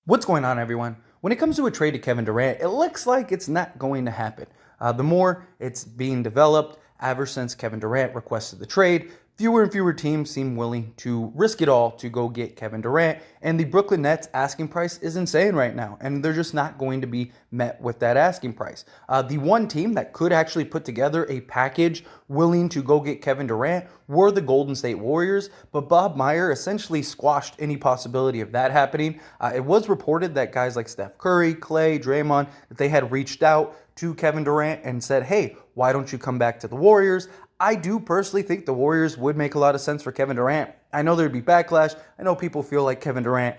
What's going on, everyone? When it comes to a trade to Kevin Durant, it looks like it's not going to happen. The more it's being developed, ever since Kevin Durant requested the trade, fewer and fewer teams seem willing to risk it all to go get Kevin Durant. And the Brooklyn Nets asking price is insane right now, and they're just not going to be met with that asking price. The one team that could actually put together a package willing to go get Kevin Durant were the Golden State Warriors, but Bob Meyer essentially squashed any possibility of that happening. It was reported that guys like Steph Curry, Clay, Draymond, that they had reached out to Kevin Durant and said, hey, why don't you come back to the Warriors? I do personally think the Warriors would make a lot of sense for Kevin Durant. I know there'd be backlash. I know people feel like Kevin Durant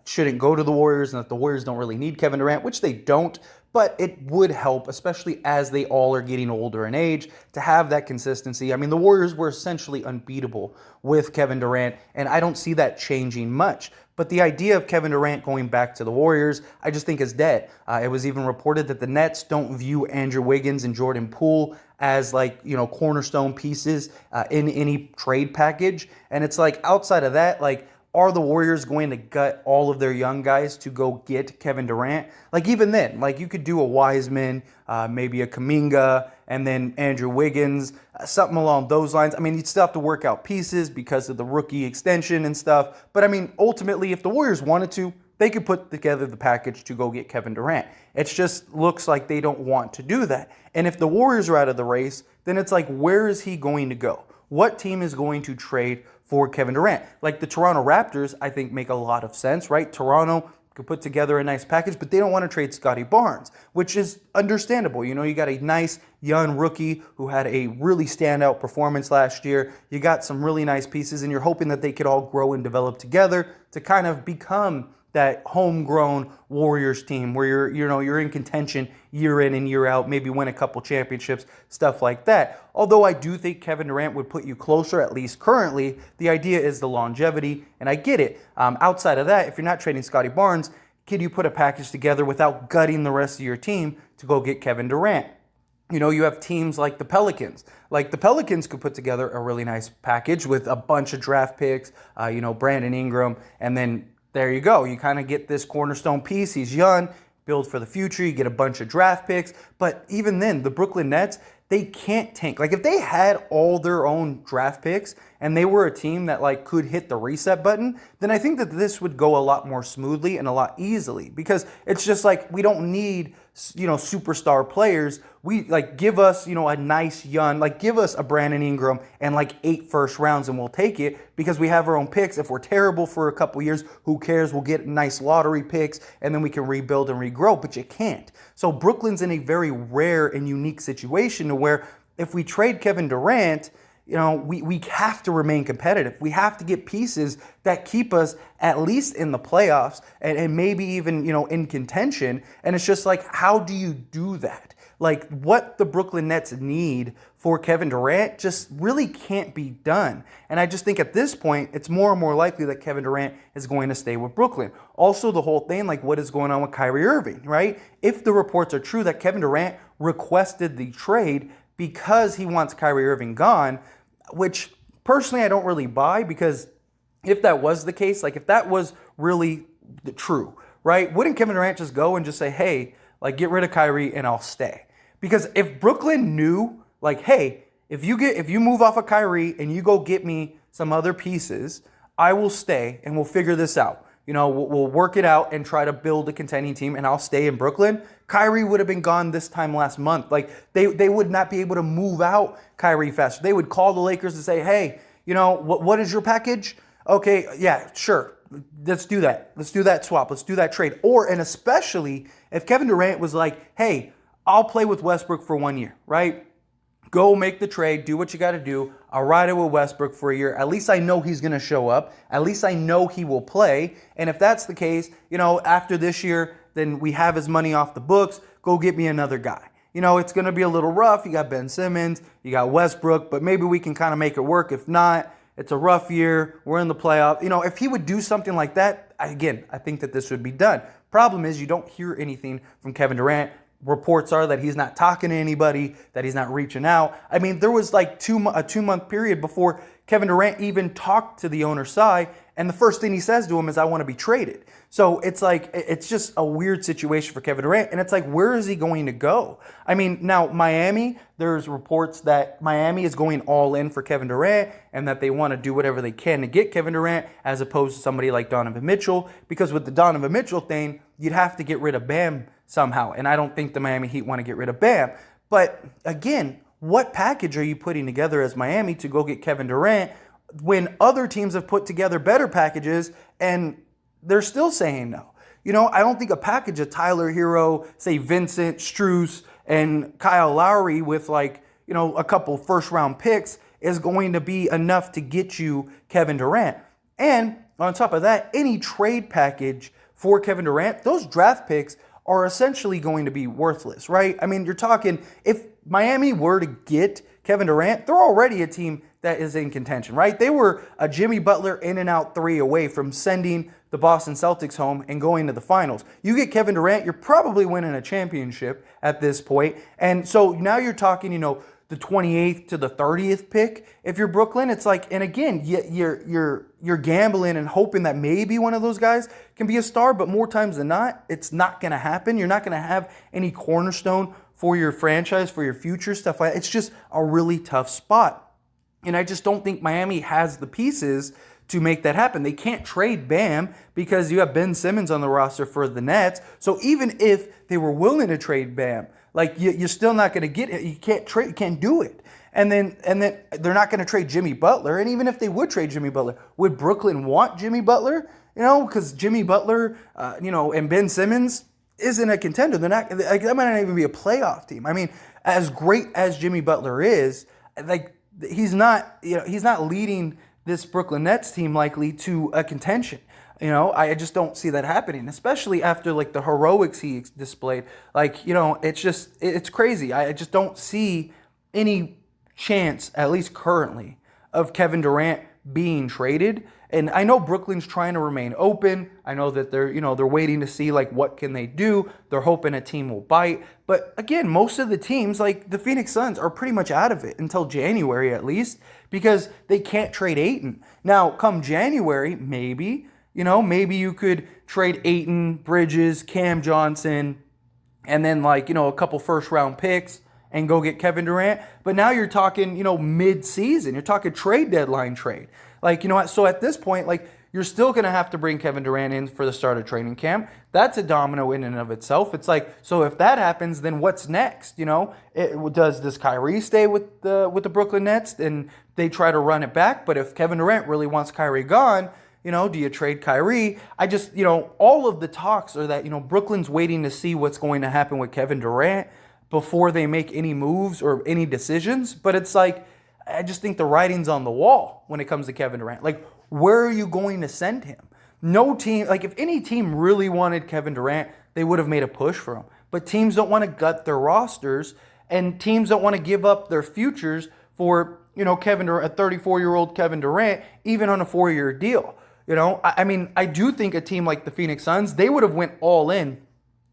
shouldn't go to the Warriors and that the Warriors don't really need Kevin Durant, which they don't. But it would help, especially as they all are getting older in age, to have that consistency. I mean, the Warriors were essentially unbeatable with Kevin Durant, and I don't see that changing much. But the idea of Kevin Durant going back to the Warriors, I just think is dead. It was even reported that the Nets don't view Andrew Wiggins and Jordan Poole as cornerstone pieces in any trade package. And it's like outside of that, are the Warriors going to gut all of their young guys to go get Kevin Durant? Even then, you could do a Wiseman, maybe a Kuminga, and then Andrew Wiggins, something along those lines. I mean, you'd still have to work out pieces because of the rookie extension and stuff. But I mean, ultimately, if the Warriors wanted to, they could put together the package to go get Kevin Durant. It just looks like they don't want to do that. And if the Warriors are out of the race, then it's like, where is he going to go? What team is going to trade for Kevin Durant? Like the Toronto Raptors, I think make a lot of sense, right? Toronto could put together a nice package, but they don't want to trade Scottie Barnes, which is understandable. You know, you got a nice young rookie who had a really standout performance last year. You got some really nice pieces, and you're hoping that they could all grow and develop together to kind of become that homegrown Warriors team where you're in contention year in and year out, maybe win a couple championships, stuff like that. Although I do think Kevin Durant would put you closer, at least currently. The idea is the longevity, and I get it. Outside of that, if you're not trading Scottie Barnes, can you put a package together without gutting the rest of your team to go get Kevin Durant? You know, you have teams like the Pelicans. Like the Pelicans could put together a really nice package with a bunch of draft picks, Brandon Ingram, and then there you go. You kind of get this cornerstone piece. He's young, build for the future. You get a bunch of draft picks. But even then, the Brooklyn Nets, they can't tank. If they had all their own draft picks and they were a team that could hit the reset button, then I think that this would go a lot more smoothly and a lot easily, because it's just we don't need superstar players. We give us a nice young, give us a Brandon Ingram and 8 first rounds and we'll take it because we have our own picks. If we're terrible for a couple years, who cares? We'll get nice lottery picks and then we can rebuild and regrow, but you can't. So Brooklyn's in a very rare and unique situation to where if we trade Kevin Durant, we have to remain competitive. We have to get pieces that keep us at least in the playoffs and maybe even, in contention. And it's just how do you do that? What the Brooklyn Nets need for Kevin Durant just really can't be done. And I just think at this point, it's more and more likely that Kevin Durant is going to stay with Brooklyn. Also, the whole thing, what is going on with Kyrie Irving, right? If the reports are true that Kevin Durant requested the trade because he wants Kyrie Irving gone, which personally I don't really buy, because if that was the case, if that was really true, right, wouldn't Kevin Durant just go and just say, hey, get rid of Kyrie and I'll stay? Because if Brooklyn knew, hey, if you move off of Kyrie and you go get me some other pieces, I will stay and we'll figure this out. We'll work it out and try to build a contending team, and I'll stay in Brooklyn. Kyrie would have been gone this time last month. They would not be able to move out Kyrie faster. They would call the Lakers and say, hey, what is your package? Okay, yeah, sure. Let's do that. Let's do that swap. Let's do that trade. And especially if Kevin Durant was like, hey, I'll play with Westbrook for 1 year, right? Go make the trade, do what you got to do. I'll ride it with Westbrook for a year. At least I know he's going to show up. At least I know he will play. And if that's the case, after this year, then we have his money off the books. Go get me another guy. It's going to be a little rough. You got Ben Simmons, you got Westbrook, but maybe we can kind of make it work. If not, it's a rough year. We're in the playoff. If he would do something like that, again, I think that this would be done. Problem is, you don't hear anything from Kevin Durant. Reports are that he's not talking to anybody, that he's not reaching out. I mean, there was a 2-month period before Kevin Durant even talked to the owner's side and the first thing he says to him is, I want to be traded. So it's like, it's just a weird situation for Kevin Durant. And it's like, where is he going to go? I mean, now Miami, there's reports that Miami is going all in for Kevin Durant and that they want to do whatever they can to get Kevin Durant as opposed to somebody like Donovan Mitchell. Because with the Donovan Mitchell thing, you'd have to get rid of Bam somehow. And I don't think the Miami Heat want to get rid of Bam. But again, what package are you putting together as Miami to go get Kevin Durant when other teams have put together better packages and they're still saying no? I don't think a package of Tyler Hero, say Vincent, Strus, and Kyle Lowry with a couple first round picks is going to be enough to get you Kevin Durant. And on top of that, any trade package for Kevin Durant, those draft picks are essentially going to be worthless, right? I mean, you're talking, if Miami were to get Kevin Durant, they're already a team that is in contention, right? They were a Jimmy Butler in and out three away from sending the Boston Celtics home and going to the finals. You get Kevin Durant, you're probably winning a championship at this point. And so now you're talking, the 28th to the 30th pick. If you're Brooklyn, it's like, and again, you're gambling and hoping that maybe one of those guys can be a star, but more times than not, it's not going to happen. You're not going to have any cornerstone for your franchise, for your future, stuff like that. It's just a really tough spot. And I just don't think Miami has the pieces to make that happen. They can't trade Bam because you have Ben Simmons on the roster for the Nets. So even if they were willing to trade Bam, you're still not going to get it. You can't trade. You can't do it. And then they're not going to trade Jimmy Butler. And even if they would trade Jimmy Butler, would Brooklyn want Jimmy Butler? Because Jimmy Butler, and Ben Simmons isn't a contender. They're not. That might not even be a playoff team. I mean, as great as Jimmy Butler is, he's not. He's not leading this Brooklyn Nets team likely to a contention. I just don't see that happening, especially after the heroics he displayed. It's crazy. I just don't see any chance, at least currently, of Kevin Durant being traded. And I know Brooklyn's trying to remain open. I know that they're waiting to see what can they do. They're hoping a team will bite. But again, most of the teams, like the Phoenix Suns, are pretty much out of it until January at least, because they can't trade Ayton. Now, come January, maybe you could trade Ayton, Bridges, Cam Johnson, and then a couple first round picks and go get Kevin Durant. But now you're talking, mid-season. You're talking trade deadline trade. So at this point, you're still going to have to bring Kevin Durant in for the start of training camp. That's a domino in and of itself. It's so if that happens, then what's next? Does Kyrie stay with the Brooklyn Nets and they try to run it back? But if Kevin Durant really wants Kyrie gone, do you trade Kyrie? I just, all of the talks are that, Brooklyn's waiting to see what's going to happen with Kevin Durant before they make any moves or any decisions. But it's I just think the writing's on the wall when it comes to Kevin Durant. Where are you going to send him? No team, if any team really wanted Kevin Durant, they would have made a push for him. But teams don't want to gut their rosters, and teams don't want to give up their futures for, Kevin Durant, a 34-year-old Kevin Durant, even on a 4-year deal. I do think a team like the Phoenix Suns, they would have went all in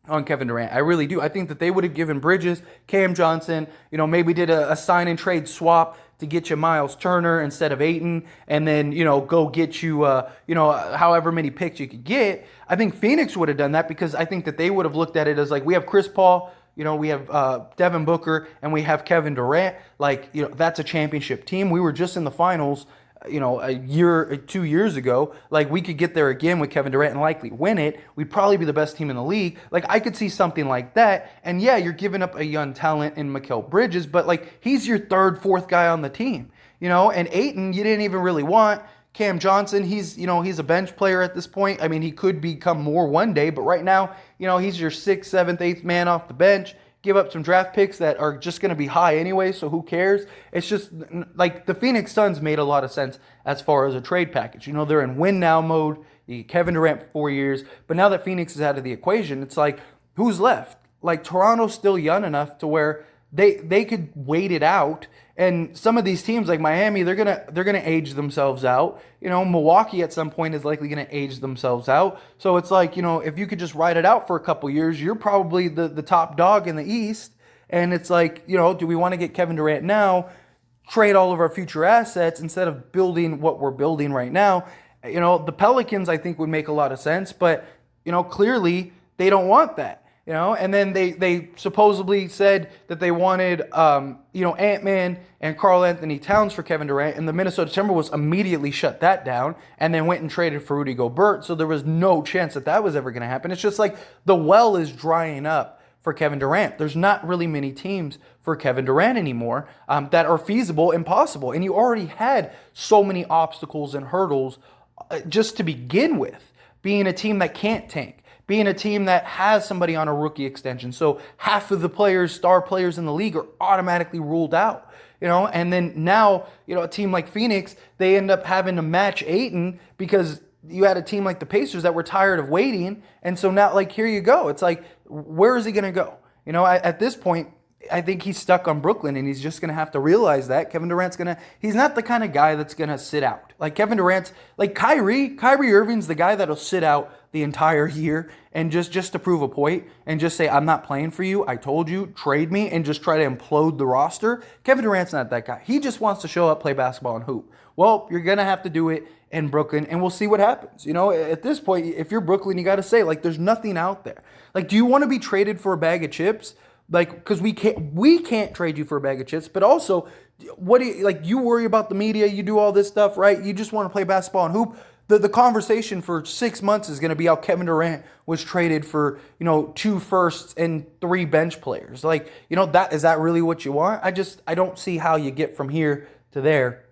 on Kevin Durant. I really do. I think that they would have given Bridges, Cam Johnson, maybe did a sign and trade swap to get you Miles Turner instead of Ayton, and then, go get you, however many picks you could get. I think Phoenix would have done that because I think that they would have looked at it as we have Chris Paul, we have Devin Booker, and we have Kevin Durant. That's a championship team. We were just in the finals a year, 2 years ago. We could get there again with Kevin Durant and likely win it. We'd probably be the best team in the league. I could see something like that. And yeah, you're giving up a young talent in Mikal Bridges, but he's your third, fourth guy on the team, and Ayton, you didn't even really want. Cam Johnson, he's a bench player at this point. I mean, he could become more one day, but right now, he's your 6th, 7th, 8th man off the bench. Give up some draft picks that are just going to be high anyway, so who cares? It's just the Phoenix Suns made a lot of sense as far as a trade package. They're in win now mode. You get Kevin Durant for 4 years, but now that Phoenix is out of the equation, it's who's left? Toronto's still young enough to where they could wait it out. And some of these teams like Miami, they're gonna age themselves out. Milwaukee at some point is likely gonna age themselves out. So it's if you could just ride it out for a couple years, you're probably the top dog in the East. And it's do we want to get Kevin Durant now, trade all of our future assets instead of building what we're building right now? The Pelicans, I think, would make a lot of sense, but, clearly they don't want that. And then they supposedly said that they wanted, Ant-Man and Karl Anthony Towns for Kevin Durant, and the Minnesota Timberwolves immediately shut that down and then went and traded for Rudy Gobert, so there was no chance that was ever going to happen. It's just like the well is drying up for Kevin Durant. There's not really many teams for Kevin Durant anymore that are feasible and possible, and you already had so many obstacles and hurdles just to begin with, being a team that can't tank, being a team that has somebody on a rookie extension. So half of the star players in the league are automatically ruled out, and then now, a team like Phoenix, they end up having to match Ayton because you had a team like the Pacers that were tired of waiting. And so now, here you go. It's like, where is he going to go? At this point, I think he's stuck on Brooklyn, and he's just going to have to realize that Kevin Durant's he's not the kind of guy that's going to sit out. Like Kevin Durant's, like Kyrie Irving's the guy that'll sit out the entire year and just to prove a point and just say, I'm not playing for you. I told you, trade me, and just try to implode the roster. Kevin Durant's not that guy. He just wants to show up, play basketball, and hoop. Well, you're going to have to do it in Brooklyn, and we'll see what happens. At this point, if you're Brooklyn, you got to say, there's nothing out there. Do you want to be traded for a bag of chips? Because we can't trade you for a bag of chips, but also, what do you worry about the media, you do all this stuff, right? You just want to play basketball and hoop. The conversation for 6 months is going to be how Kevin Durant was traded for, 2 firsts and 3 bench players. Is that really what you want? I don't see how you get from here to there.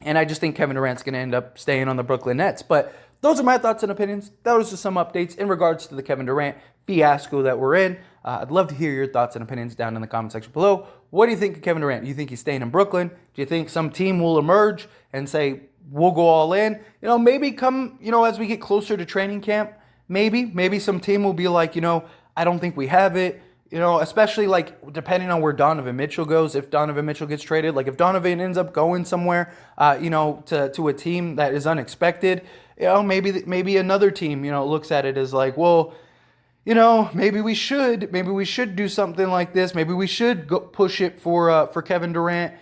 And I just think Kevin Durant's going to end up staying on the Brooklyn Nets. But those are my thoughts and opinions. Those are some updates in regards to the Kevin Durant fiasco that we're in. I'd love to hear your thoughts and opinions down in the comment section below. What do you think of Kevin Durant? Do you think he's staying in Brooklyn? Do you think some team will emerge and say, we'll go all in? Maybe come, as we get closer to training camp, maybe some team will be like, I don't think we have it. Especially depending on where Donovan Mitchell goes, if Donovan Mitchell gets traded, if Donovan ends up going somewhere, to a team that is unexpected, maybe another team, looks at it as well, maybe we should do something like this. Maybe we should go push it for Kevin Durant.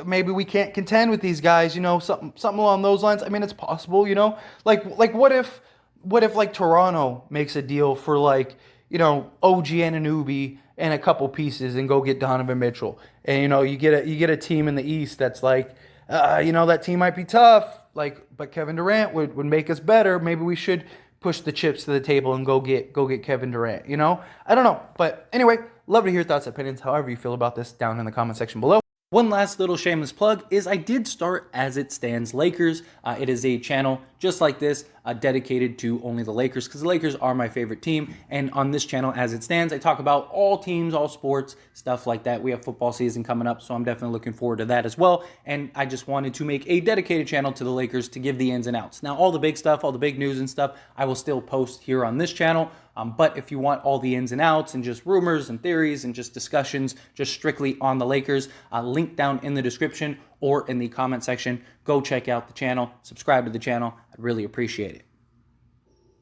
Maybe we can't contend with these guys. Something along those lines. I mean, it's possible. What if Toronto makes a deal for OG Anunoby and a couple pieces and go get Donovan Mitchell, and you get a team in the East that's that team might be tough, but Kevin Durant would make us better. Maybe we should push the chips to the table and go get Kevin Durant. I don't know, but anyway, love to hear your thoughts and opinions, however you feel about this, down in the comment section below. One last little shameless plug is I did start As It Stands Lakers. It is a channel just like this, dedicated to only the Lakers, because the Lakers are my favorite team. And on this channel, As It Stands, I talk about all teams, all sports, stuff like that. We have football season coming up, so I'm definitely looking forward to that as well. And I just wanted to make a dedicated channel to the Lakers to give the ins and outs. Now, all the big stuff, all the big news and stuff, I will still post here on this channel. But if you want all the ins and outs and just rumors and theories and just discussions just strictly on the Lakers, link down in the description or in the comment section. Go check out the channel, subscribe to the channel. I'd really appreciate it.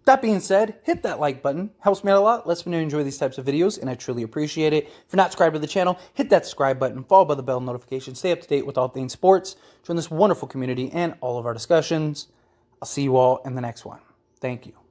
That being said, hit that like button. Helps me out a lot, lets me know you enjoy these types of videos, and I truly appreciate it. If you're not subscribed to the channel, hit that subscribe button, followed by the bell notification. Stay up to date with all things sports. Join this wonderful community and all of our discussions. I'll see you all in the next one. Thank you.